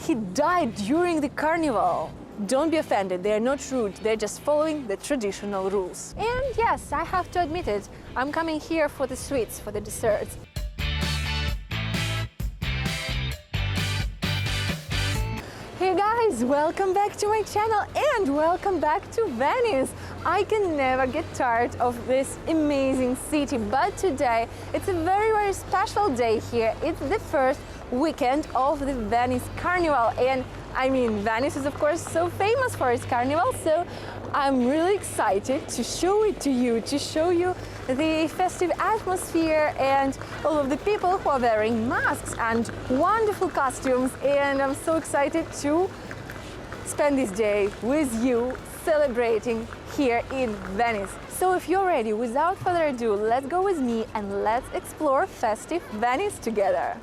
he died during the carnival. Don't be offended, they're not rude, they're just following the traditional rules. And yes, I have to admit it, I'm coming here for the sweets, for the desserts. Hey guys, welcome back to my channel and welcome back to Venice. I can never get tired of this amazing city, but today it's a very special day here. It's the first weekend of the Venice Carnival, and I mean, Venice is of course so famous for its carnival, so I'm really excited to show it to you, to show you the festive atmosphere and all of the people who are wearing masks and wonderful costumes, and I'm so excited to spend this day with you celebrating here in Venice. So if you're ready, without further ado, let's go with me and let's explore festive Venice together.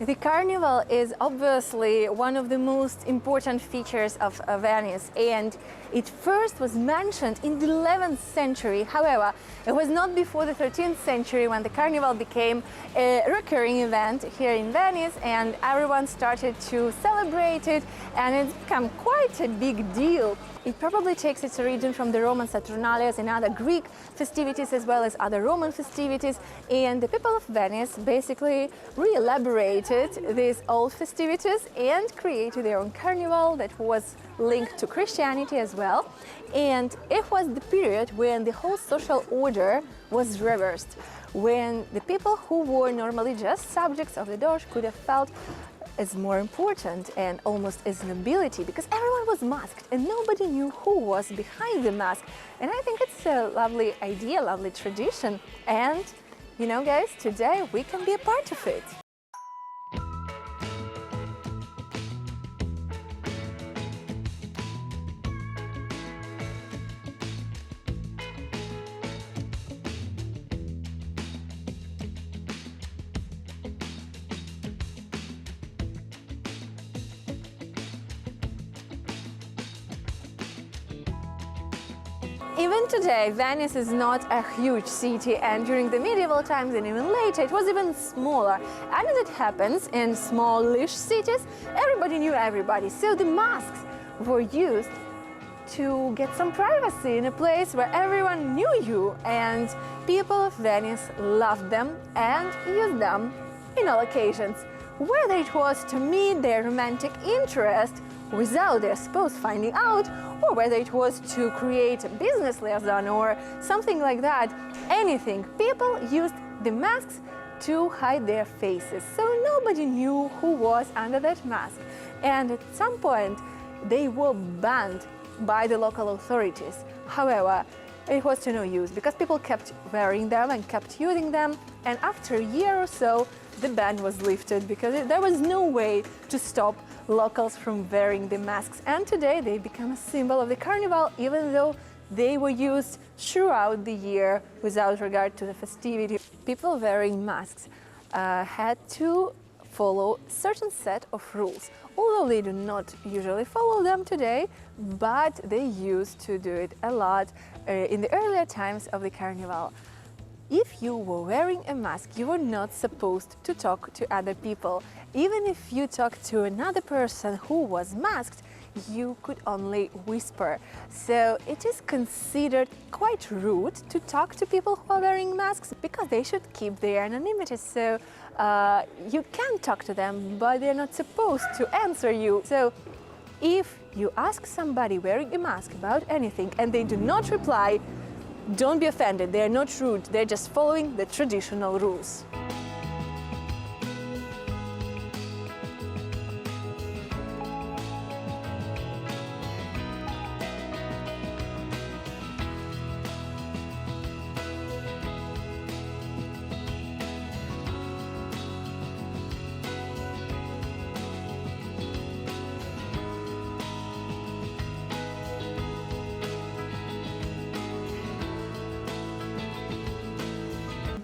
The carnival is obviously one of the most important features of Venice, and it first was mentioned in the 11th century. However, it was not before the 13th century when the carnival became a recurring event here in Venice and everyone started to celebrate it, and it's become quite a big deal. It probably takes its origin from the Roman Saturnalias and other Greek festivities as well as other Roman festivities, and the people of Venice basically re-elaborated these old festivities and created their own carnival that was linked to Christianity as well. And it was the period when the whole social order was reversed, when the people who were normally just subjects of the Doge could have felt as more important and almost as nobility, because everyone was masked and nobody knew who was behind the mask. And I think it's a lovely idea, lovely tradition, and you know guys, today we can be a part of it. Even today, Venice is not a huge city, and during the medieval times and even later, it was even smaller. And as it happens in smallish cities, everybody knew everybody, so the masks were used to get some privacy in a place where everyone knew you, and people of Venice loved them and used them in all occasions, whether it was to meet their romantic interest without their spouse finding out, or whether it was to create a business liaison or something like that. Anything. People used the masks to hide their faces, so nobody knew who was under that mask. And at some point they were banned by the local authorities. However, it was to no use because people kept wearing them and kept using them, and after a year or so the ban was lifted because there was no way to stop locals from wearing the masks, and today they become a symbol of the carnival, even though they were used throughout the year without regard to the festivity. People wearing masks had to follow a certain set of rules, although they do not usually follow them today, but they used to do it a lot in the earlier times of the carnival. If you were wearing a mask, you were not supposed to talk to other people. Even if you talked to another person who was masked, you could only whisper. So it is considered quite rude to talk to people who are wearing masks because they should keep their anonymity. So you can talk to them, but they're not supposed to answer you. So if you ask somebody wearing a mask about anything and they do not reply, don't be offended, they're not rude, they're just following the traditional rules.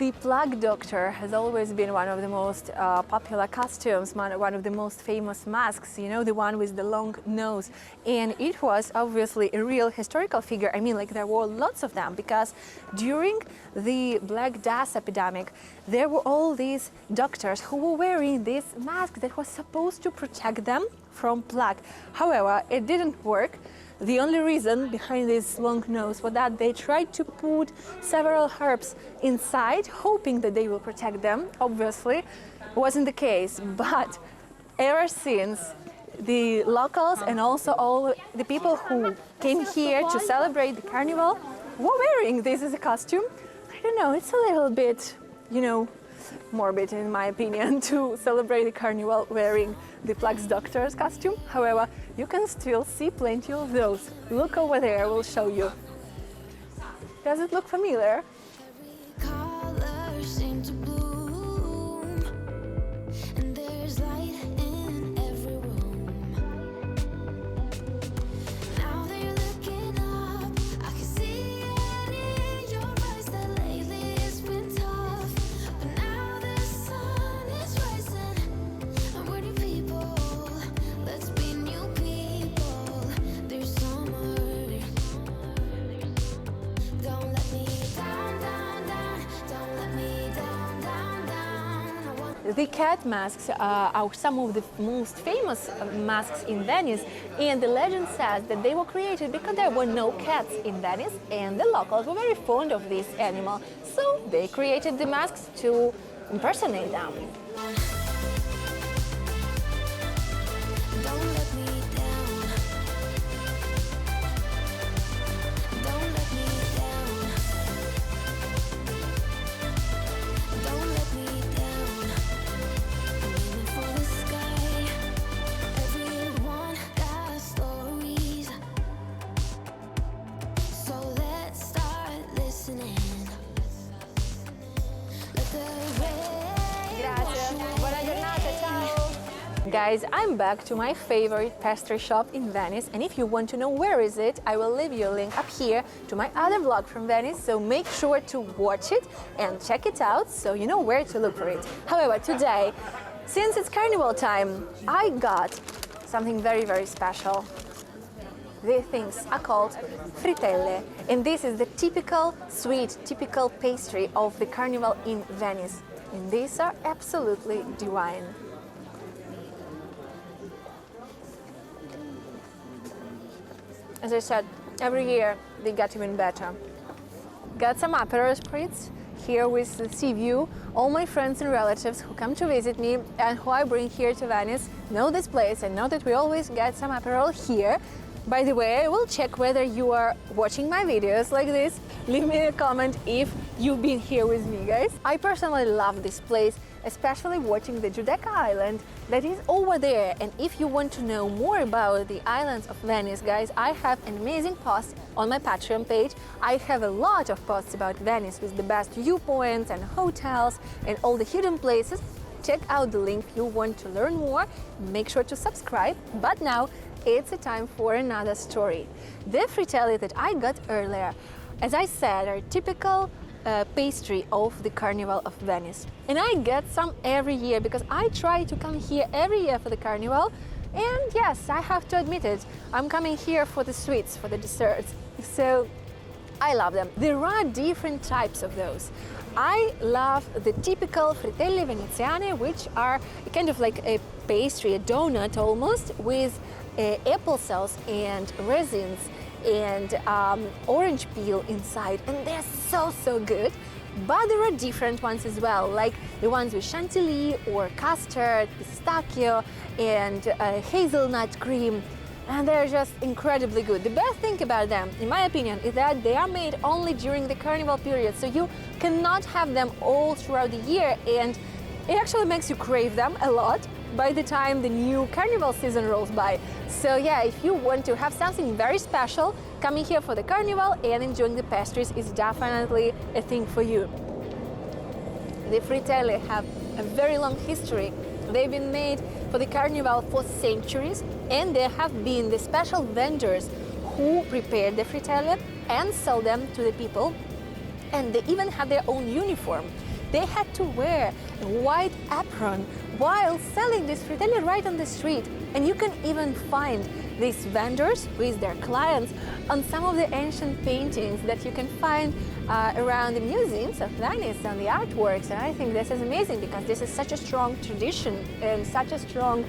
The plug doctor has always been one of the most popular costumes, one of the most famous masks, you know, the one with the long nose. And it was obviously a real historical figure. I mean, like there were lots of them because during the Black Death epidemic, there were all these doctors who were wearing this mask that was supposed to protect them from plague. However, it didn't work. The only reason behind this long nose was that they tried to put several herbs inside, hoping that they will protect them. Obviously, wasn't the case. But ever since, the locals and also all the people who came here to celebrate the carnival were wearing this as a costume. I don't know, it's a little bit, you know, morbid in my opinion to celebrate the carnival wearing the Plague Doctor's costume. However, you can still see plenty of those. Look over there, we'll show you. Does it look familiar? The cat masks are some of the most famous masks in Venice, and the legend says that they were created because there were no cats in Venice and the locals were very fond of this animal, so they created the masks to impersonate them. Guys, I'm back to my favorite pastry shop in Venice, and if you want to know where is it, I will leave you a link up here to my other vlog from Venice, so make sure to watch it and check it out so you know where to look for it. However, today, since it's carnival time, I got something very, very special. These things are called frittelle, and this is the typical sweet, typical pastry of the carnival in Venice. And these are absolutely divine. As I said, every year they get even better. Got some Aperol Spritz here with the sea view. All my friends and relatives who come to visit me and who I bring here to Venice know this place and know that we always get some Aperol here. By the way, I will check whether you are watching my videos like this. Leave me a comment if you've been here with me, guys. I personally love this place, especially watching the Giudecca Island that is over there. And if you want to know more about the islands of Venice, guys, I have an amazing post on my Patreon page. I have a lot of posts about Venice with the best viewpoints and hotels and all the hidden places. Check out the link if you want to learn more. Make sure to subscribe. But now it's a time for another story. The frittelle that I got earlier, as I said, are typical pastry of the Carnival of Venice. And I get some every year because I try to come here every year for the carnival. And yes, I have to admit it, I'm coming here for the sweets, for the desserts. So I love them. There are different types of those. I love the typical frittelle veneziane, which are kind of like a pastry, a donut almost, with apple sauce and resins and orange peel inside, and they're so good. But there are different ones as well, like the ones with chantilly or custard, pistachio and hazelnut cream, and they're just incredibly good. The best thing about them, in my opinion, is that they are made only during the carnival period, so you cannot have them all throughout the year, and it actually makes you crave them a lot by the time the new carnival season rolls by. So yeah, if you want to have something very special, coming here for the carnival and enjoying the pastries is definitely a thing for you. The frittelle have a very long history. They've been made for the carnival for centuries, and there have been the special vendors who prepare the frittelle and sell them to the people, and they even have their own uniform. They had to wear a white apron while selling this fruitelli right on the street. And you can even find these vendors with their clients on some of the ancient paintings that you can find around the museums of Venice and the artworks. And I think this is amazing because this is such a strong tradition and such a strong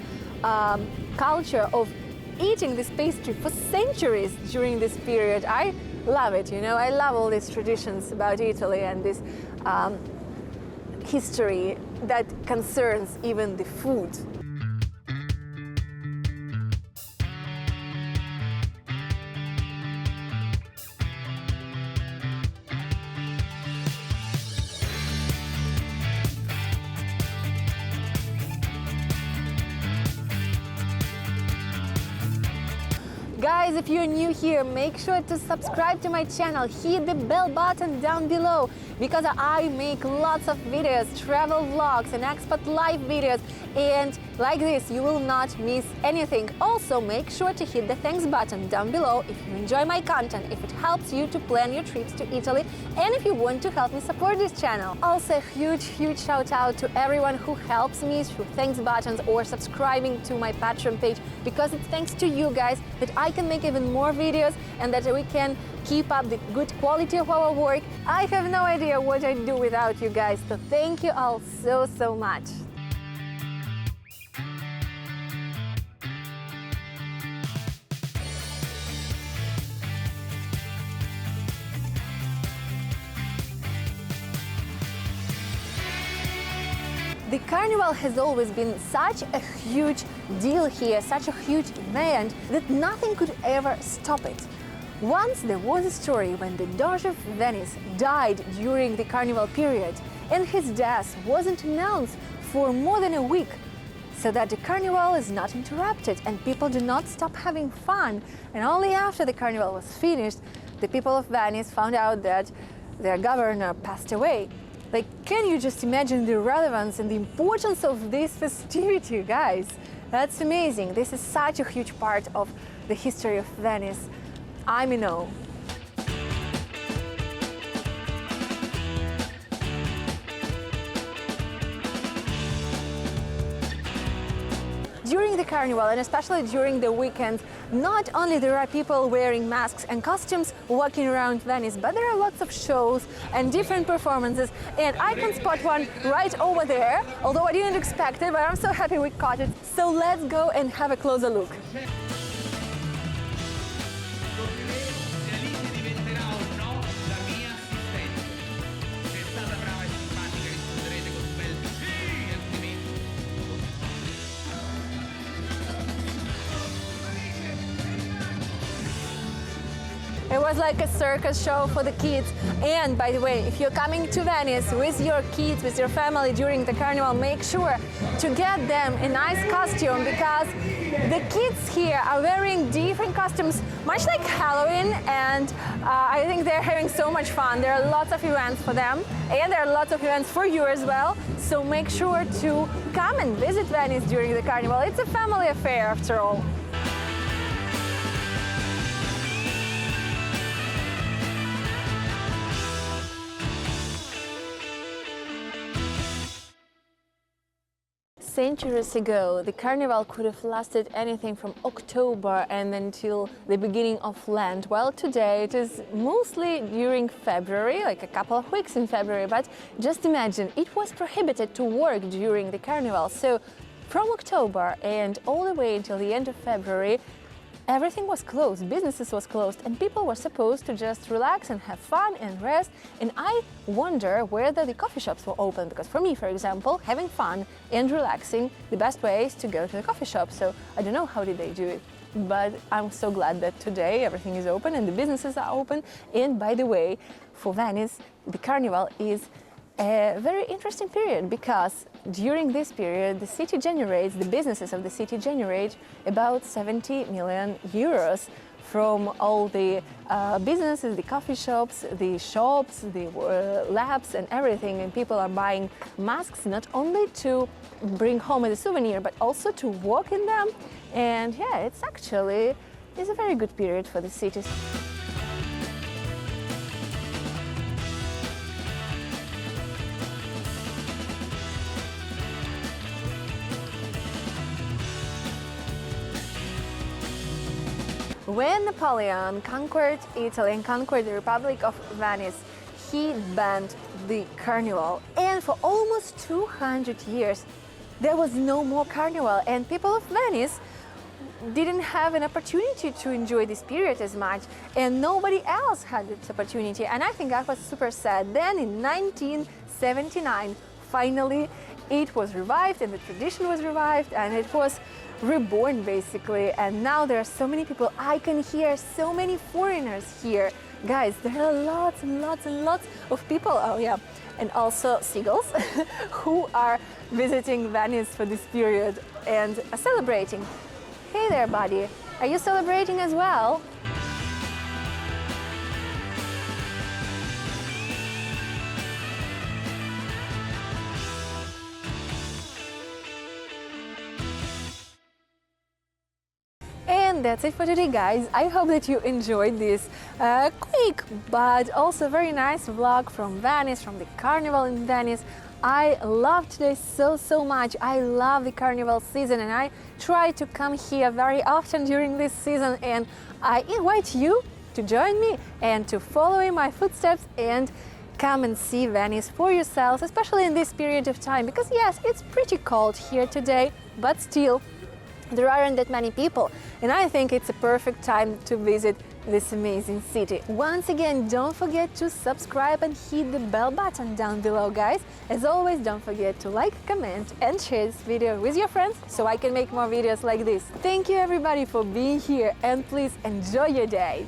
culture of eating this pastry for centuries during this period. I love it, I love all these traditions about Italy and this history that concerns even the food. Guys, if you're new here, make sure to subscribe to my channel, hit the bell button down below, because I make lots of videos, travel vlogs and expat live videos, and like this you will not miss anything. Also, make sure to hit the thanks button down below if you enjoy my content, if it helps you to plan your trips to Italy, and if you want to help me support this channel. Also, a huge shout out to everyone who helps me through thanks buttons or subscribing to my Patreon page, because it's thanks to you guys that I can make even more videos and that we can keep up the good quality of our work. I have no idea what I'd do without you guys, so thank you all so much. The Carnival has always been such a huge deal here, such a huge event, that nothing could ever stop it. Once there was a story when the Doge of Venice died during the Carnival period, and his death wasn't announced for more than a week, so that the Carnival is not interrupted and people do not stop having fun. And only after the Carnival was finished, the people of Venice found out that their governor passed away. Like, can you just imagine the relevance and the importance of this festivity, guys? That's amazing. This is such a huge part of the history of Venice. I'm in awe. During the Carnival, and especially during the weekends, not only there are people wearing masks and costumes walking around Venice, but there are lots of shows and different performances, and I can spot one right over there, although I didn't expect it, but I'm so happy we caught it. So let's go and have a closer look. It was like a circus show for the kids. And by the way, if you're coming to Venice with your kids, with your family during the Carnival, make sure to get them a nice costume, because the kids here are wearing different costumes, much like Halloween, and I think they're having so much fun. There are lots of events for them, and there are lots of events for you as well. So make sure to come and visit Venice during the Carnival. It's a family affair after all. Centuries ago, the Carnival could have lasted anything from October and until the beginning of Lent, while today it is mostly during February, like a couple of weeks in February. But just imagine, it was prohibited to work during the Carnival, so from October and all the way until the end of February, everything was closed, businesses was closed, and people were supposed to just relax and have fun and rest. And I wonder whether the coffee shops were open, because for me, for example, having fun and relaxing, the best way is to go to the coffee shop. So I don't know how did they do it, but I'm so glad that today everything is open and the businesses are open. And by the way, for Venice, the Carnival is a very interesting period, because during this period the city generates, the businesses of the city generate about 70 million euros from all the businesses, the coffee shops, the labs and everything. And people are buying masks not only to bring home as a souvenir, but also to walk in them. And yeah, it's a very good period for the cities. When Napoleon conquered Italy and conquered the Republic of Venice, he banned the carnival. And for almost 200 years, there was no more carnival, and people of Venice didn't have an opportunity to enjoy this period as much, and nobody else had this opportunity. And I think that was super sad. Then in 1979, finally, it was revived and the tradition was revived and it was reborn basically. And now there are so many people. I can hear so many foreigners here. Guys, there are lots and lots and lots of people, oh yeah, and also seagulls who are visiting Venice for this period and celebrating. Hey there, buddy. Are you celebrating as well? And that's it for today, guys. I hope that you enjoyed this quick but also very nice vlog from Venice, from the Carnival in Venice. I love today so much. I love the Carnival season and I try to come here very often during this season, and I invite you to join me and to follow in my footsteps and come and see Venice for yourselves, especially in this period of time, because yes, it's pretty cold here today, but still there aren't that many people, and I think it's a perfect time to visit this amazing city. Once again, don't forget to subscribe and hit the bell button down below, guys. As always, don't forget to like, comment and share this video with your friends so I can make more videos like this. Thank you everybody for being here, and please enjoy your day.